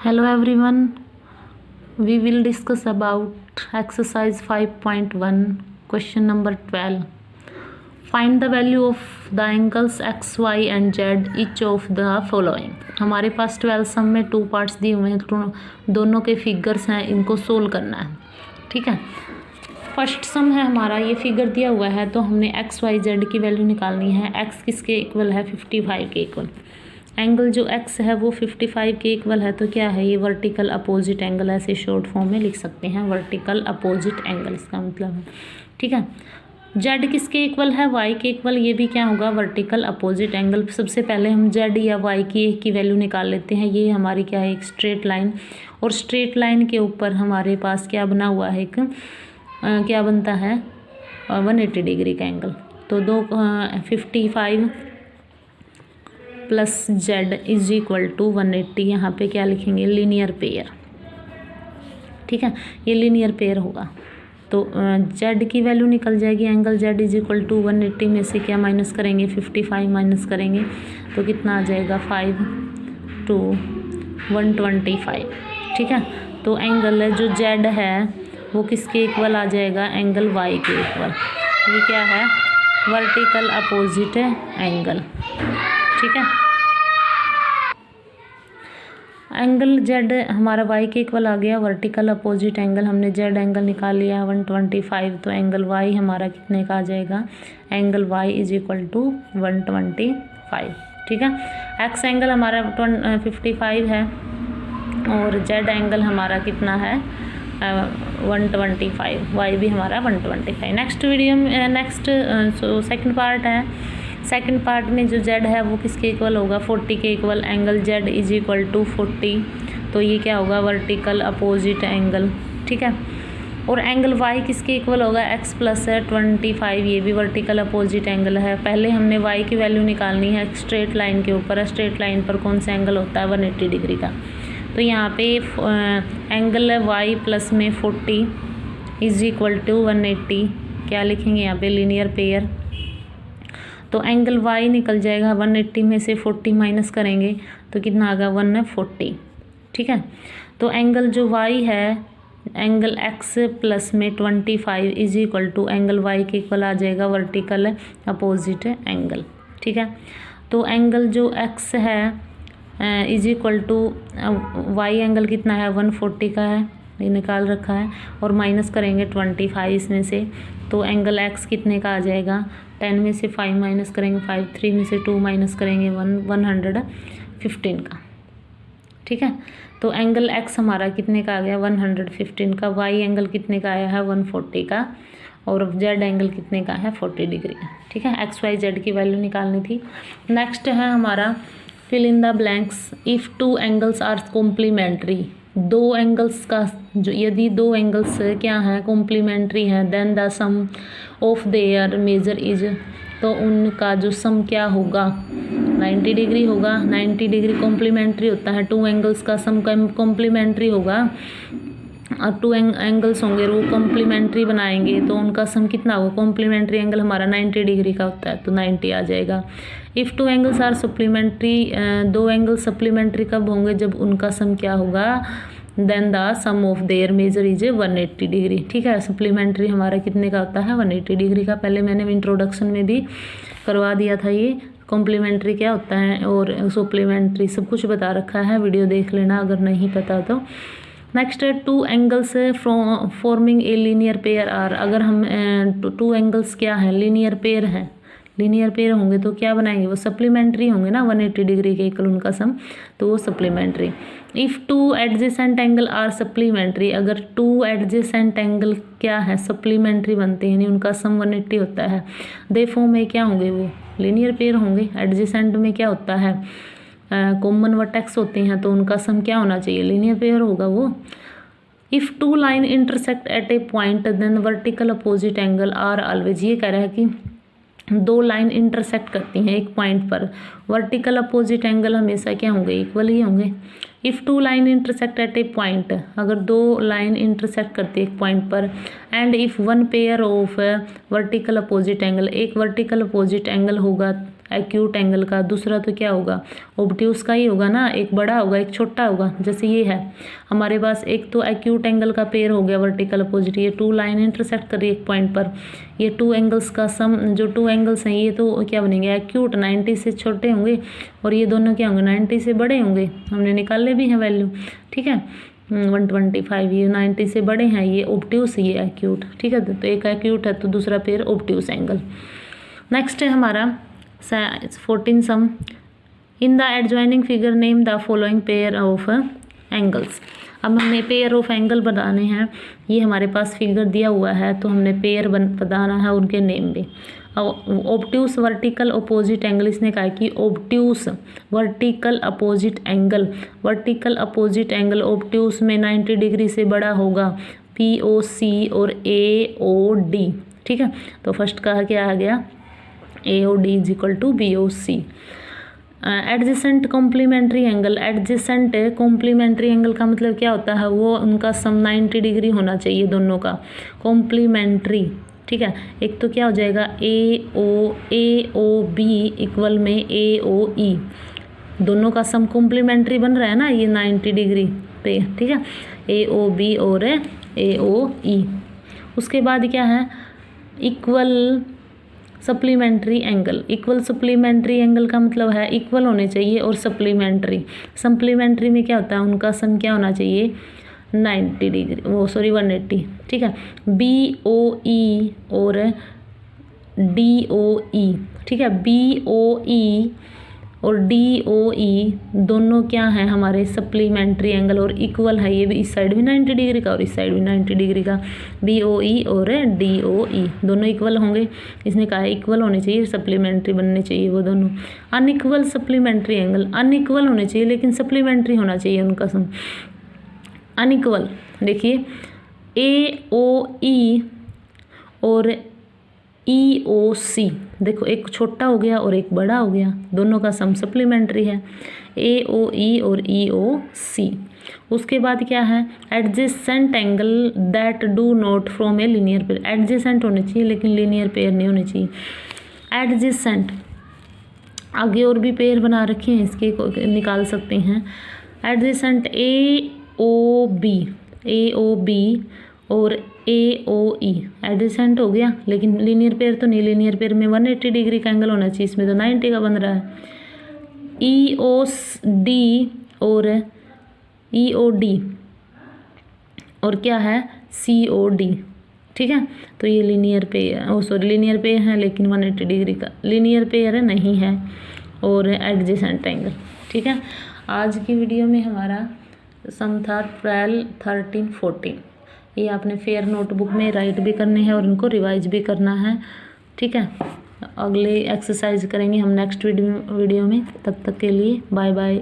Hello everyone, we will discuss about exercise 5.1 question number 12. Find the value of the angles x, y and z each of the following. हमारे पास 12 सम में 2 parts दिए हुए हैं, तो दोनों के फिगर्स हैं, इनको सोल्व करना है। ठीक है, फर्स्ट सम है हमारा, ये फिगर दिया हुआ है तो हमने एक्स वाई जेड की वैल्यू निकालनी है। एक्स किसके इक्वल है? 55 के इक्वल। एंगल जो x है वो 55 के इक्वल है, तो क्या है ये? वर्टिकल अपोजिट एंगल, ऐसे शॉर्ट फॉर्म में लिख सकते हैं, वर्टिकल अपोजिट एंगल इसका मतलब है। ठीक है, z किसके इक्वल है? y के इक्वल, ये भी क्या होगा? Vertical opposite angle. सबसे पहले हम z या y की एक की वैल्यू निकाल लेते हैं। ये हमारी क्या है? एक स्ट्रेट लाइन, और स्ट्रेट लाइन के ऊपर हमारे पास क्या बना हुआ है? एक क्या बनता है? 180 डिग्री का एंगल। तो 55 plus Z is equal to 180। यहाँ पे क्या लिखेंगे? Linear pair. ठीक है, ये लीनियर पेयर होगा, तो जेड की वैल्यू निकल जाएगी। Angle Z is equal to 180 में से क्या माइनस करेंगे? 55 माइनस करेंगे तो कितना आ जाएगा? 5 to 125। ठीक है, तो एंगल जो जेड है वो किसके इक्वल आ जाएगा? एंगल वाई के इक्वल। ये क्या है? Vertical opposite angle. ठीक है, एंगल जेड हमारा वाई के इक्वल आ गया, वर्टिकल अपोजिट एंगल। हमने जेड एंगल निकाल लिया 125, तो एंगल वाई हमारा कितने का आ जाएगा? Angle Y is equal to 125। ठीक है, एक्स एंगल हमारा 55 है और जेड एंगल हमारा कितना है? 125। वाई भी हमारा 125। नेक्स्ट वीडियो में नेक्स्ट सेकंड पार्ट है। सेकंड पार्ट में जो z है वो किसके इक्वल होगा? 40 के equal. Angle z is equal to 40, तो ये क्या होगा? Vertical opposite angle. ठीक है, और एंगल y किसके इक्वल होगा? x प्लस 25, ये भी वर्टिकल अपोजिट एंगल है। पहले हमने y की वैल्यू निकालनी है स्ट्रेट लाइन के ऊपर। स्ट्रेट लाइन पर कौन सा एंगल होता है? 180 डिग्री का। तो यहाँ पे एंगल y प्लस में 40 इज इक्वल टू 180, क्या लिखेंगे यहाँ पे? Linear pair. तो एंगल y निकल जाएगा, 180 में से 40 माइनस करेंगे तो कितना आ गया? 140। ठीक है, तो एंगल जो y है, एंगल x प्लस में 25 is equal to angle y के इक्वल आ जाएगा, वर्टिकल अपोजिट एंगल। ठीक है, तो एंगल जो x है is equal to y angle कितना है? 140 का है, ये निकाल रखा है, और माइनस करेंगे 25 इसमें से, तो एंगल x कितने का आ जाएगा? 10 में से 5 माइनस करेंगे 5, 3 में से 2 माइनस करेंगे 115 का। ठीक है, तो एंगल x हमारा कितने का आ गया? 115 का। y एंगल कितने का आया है? 140 का, और z एंगल कितने का है? 40 डिग्री। ठीक है, x y z की वैल्यू निकालनी थी। नेक्स्ट है हमारा fill in the blanks. If 2 angles are complementary, 2 angles का जो, यदि 2 एंगल्स क्या हैं? कॉम्प्लीमेंट्री हैं, then the sum of their measure is, तो उनका जो सम क्या होगा? 90 डिग्री होगा। 90 डिग्री कॉम्प्लीमेंट्री होता है, 2 एंगल्स का सम कॉम्प्लीमेंट्री होगा। और 2 एंगल्स होंगे वो कॉम्प्लीमेंट्री बनाएंगे, तो उनका सम कितना होगा? कॉम्प्लीमेंट्री एंगल हमारा 90 डिग्री का होता है, तो 90 आ जाएगा। If 2 angles are supplementary, 2 angle supplementary कब होंगे? जब उनका सम क्या होगा? Then the sum of their measure is 180 degree. ठीक है, सप्लीमेंट्री हमारा कितने का होता है? 180 डिग्री का। पहले मैंने इंट्रोडक्शन में भी करवा दिया था, ये कॉम्प्लीमेंट्री क्या होता है और सप्लीमेंट्री सब कुछ बता रखा है, वीडियो देख लेना अगर नहीं पता तो। नेक्स्ट है 2 angles forming a linear pair are. अगर हम 2 एंगल्स क्या है? लीनियर पेयर है। लीनियर पेयर होंगे तो क्या बनाएंगे? वो सप्लीमेंट्री होंगे ना, 180 डिग्री के इक्वल उनका सम, तो वो supplementary. If 2 adjacent angle are supplementary, अगर 2 एडजेसेंट एंगल क्या है? सप्लीमेंट्री बनते हैं, यानी उनका सम 180 होता है। दे फॉर्म में क्या होंगे? वो लीनियर पेयर होंगे। एडजेसेंट में क्या होता है? कॉमन वर्टेक्स होते हैं, तो उनका सम क्या होना चाहिए? लीनियर पेयर होगा वो। If 2 line intersect at a point then vertical opposite angle are always. ये कह रहा है कि 2 लाइन इंटरसेक्ट करती हैं एक पॉइंट पर, वर्टिकल अपोजिट एंगल हमेशा क्या होंगे? इक्वल ही होंगे। If 2 line intersect at a point, अगर 2 लाइन इंटरसेक्ट करती है एक पॉइंट पर, and if 1 pair of vertical opposite angle, एक वर्टिकल अपोजिट एंगल होगा एक्यूट एंगल का, दूसरा तो क्या होगा ऑब्ट्यूस का ही होगा ना, एक बड़ा होगा एक छोटा होगा। जैसे ये है हमारे पास, एक तो एक्यूट एंगल का पेयर हो गया वर्टिकल अपोजिट, ये टू लाइन इंटरसेक्ट कर रही है एक पॉइंट पर, ये टू एंगल्स का सम, जो टू एंगल्स हैं ये तो क्या बनेंगे एक्यूट, 90 से छोटे होंगे और ये दोनों क्या होंगे 90 से बड़े होंगे, हमने निकाले भी हैं वैल्यू, ठीक है 125, ये 90 से बड़े हैं, ये ऑब्ट्यूस ये एक्यूट, ठीक है। तो एक एक्यूट है तो दूसरा पेयर ऑब्ट्यूस एंगल। नेक्स्ट है हमारा 14 sum, in the adjoining figure name the following pair of angles. अब हमें पेयर ऑफ एंगल बनाने हैं, ये हमारे पास फिगर दिया हुआ है तो हमने पेयर बताना है उनके नेम भी। ऑब्ट्यूस वर्टिकल अपोजिट एंगल, इसने कहा कि obtuse vertical opposite angle, vertical opposite angle obtuse में 90 डिग्री से बड़ा होगा POC और AOD, ठीक है। तो फर्स्ट कहा क्या आ गया AOD is equal to BOC। Adjacent complementary angle, adjacent complementary angle का मतलब क्या होता है, वो उनका सम 90 डिग्री होना चाहिए दोनों का, कॉम्प्लीमेंट्री, ठीक है। एक तो क्या हो जाएगा AOB इक्वल में AOE, दोनों का सम कॉम्प्लीमेंट्री बन रहा है ना ये 90 डिग्री पे, ठीक है AOB और AOE। उसके बाद क्या है equal supplementary angle, equal supplementary angle का मतलब है इक्वल होने चाहिए और सप्लीमेंट्री, सप्लीमेंट्री में क्या होता है उनका सम क्या होना चाहिए 90 डिग्री, वो सॉरी 180, ठीक है। BOE और DOE, ठीक है BOE और DOE दोनों क्या हैं हमारे सप्लीमेंट्री एंगल और इक्वल है, ये भी इस साइड भी 90 डिग्री का और इस साइड भी 90 डिग्री का, BOE और DOE दोनों इक्वल होंगे, इसने कहा है इक्वल होने चाहिए, सप्लीमेंट्री बनने चाहिए वो दोनों। अनइक्वल सप्लीमेंट्री एंगल, अनइक्वल होने चाहिए लेकिन सप्लीमेंट्री होना चाहिए उनका सम, अनइक्वल देखिए AOE और EOC, देखो एक छोटा हो गया और एक बड़ा हो गया, दोनों का सम सप्लीमेंट्री है AOE और EOC। उसके बाद क्या है adjacent angle that do not from A linear pair, adjacent होने चाहिए लेकिन लीनियर पेयर नहीं होने चाहिए। एडजेसेंट आगे और भी पेयर बना रखे हैं इसके, निकाल सकते हैं। एडजेसेंट AOB और AOE एडजेसेंट हो गया लेकिन लीनियर पेयर तो नहीं, लीनियर पेयर में 180 डिग्री का एंगल होना चाहिए, इसमें तो 90 का बन रहा है। EOD और EOD और क्या है COD, ठीक है। तो ये linear pair, sorry linear pair है लेकिन 180 डिग्री का लीनियर पेयर नहीं है और एडजेसेंट एंगल, ठीक है। आज की वीडियो में हमारा सम था 12, 13, 14, ये आपने फेयर नोटबुक में राइट भी करने हैं और इनको रिवाइज भी करना है, ठीक है। अगले एक्सरसाइज करेंगे हम नेक्स्ट वीडियो में, तब तक के लिए बाय बाय।